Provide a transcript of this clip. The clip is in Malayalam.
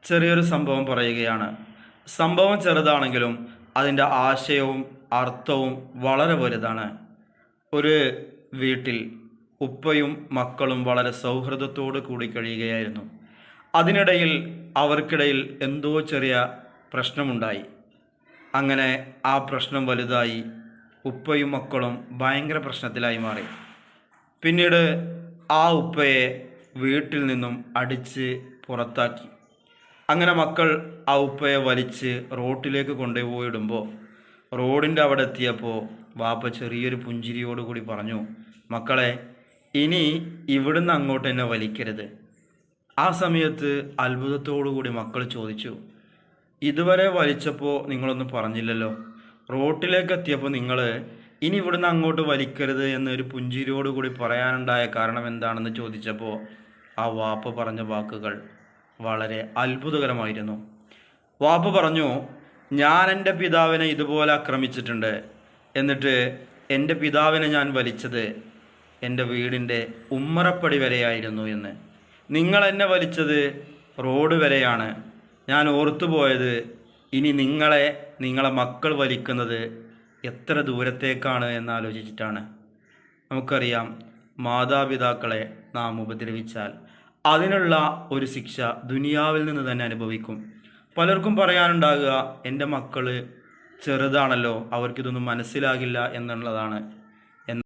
ചെറിയൊരു സംഭവം പറയുകയാണ്. സംഭവം ചെറുതാണെങ്കിലും അതിൻ്റെ ആശയവും അർത്ഥവും വളരെ വലുതാണ്. ഒരു വീട്ടിൽ ഉപ്പയും മക്കളും വളരെ സൗഹൃദത്തോടു കൂടി കഴിയുകയായിരുന്നു. അതിനിടയിൽ അവർക്കിടയിൽ എന്തോ ചെറിയ പ്രശ്നമുണ്ടായി. അങ്ങനെ ആ പ്രശ്നം വലുതായി. ഉപ്പയും മക്കളും ഭയങ്കര പ്രശ്നത്തിലായി മാറി. പിന്നീട് ആ ഉപ്പയെ വീട്ടിൽ നിന്നും അടിച്ച് പുറത്താക്കി. അങ്ങനെ മക്കൾ ആ ഉപ്പയെ വലിച്ച് റോട്ടിലേക്ക് കൊണ്ടുപോയിടുമ്പോൾ റോഡിൻ്റെ അവിടെ എത്തിയപ്പോൾ വാപ്പ ചെറിയൊരു പുഞ്ചിരിയോടുകൂടി പറഞ്ഞു, മക്കളെ, ഇനി ഇവിടുന്ന് അങ്ങോട്ട് എന്നെ വലിക്കരുത്. ആ സമയത്ത് അത്ഭുതത്തോടുകൂടി മക്കൾ ചോദിച്ചു, ഇതുവരെ വലിച്ചപ്പോൾ നിങ്ങളൊന്നും പറഞ്ഞില്ലല്ലോ, റോട്ടിലേക്ക് എത്തിയപ്പോൾ നിങ്ങൾ ഇനി ഇവിടുന്ന് അങ്ങോട്ട് വലിക്കരുത് എന്നൊരു പുഞ്ചിരിയോടുകൂടി പറയാനുണ്ടായ കാരണം എന്താണെന്ന് ചോദിച്ചപ്പോൾ ആ വാപ്പ പറഞ്ഞ വാക്കുകൾ വളരെ അത്ഭുതകരമായിരുന്നു. വാപ്പ പറഞ്ഞു, ഞാൻ എൻ്റെ പിതാവിനെ ഇതുപോലെ ആക്രമിച്ചിട്ടുണ്ട്. എന്നിട്ട് എൻ്റെ പിതാവിനെ ഞാൻ വലിച്ചത് എൻ്റെ വീടിൻ്റെ ഉമ്മറപ്പടി വരെയായിരുന്നു എന്ന്. നിങ്ങൾ എന്നെ വലിച്ചത് റോഡ് വരെയാണ്. ഞാൻ ഓർത്തുപോയത് ഇനി നിങ്ങളെ മക്കൾ വലിക്കുന്നത് എത്ര ദൂരത്തേക്കാണ് എന്നാലോചിച്ചിട്ടാണ്. നമുക്കറിയാം, മാതാപിതാക്കളെ നാം ഉപദ്രവിച്ചാൽ അതിനുള്ള ഒരു ശിക്ഷ ദുനിയാവിൽ നിന്ന് തന്നെ അനുഭവിക്കും. പലർക്കും പറയാനുണ്ടാകുക, എൻ്റെ മക്കൾ ചെറുതാണല്ലോ, അവർക്കിതൊന്നും മനസ്സിലാകില്ല എന്നുള്ളതാണ്.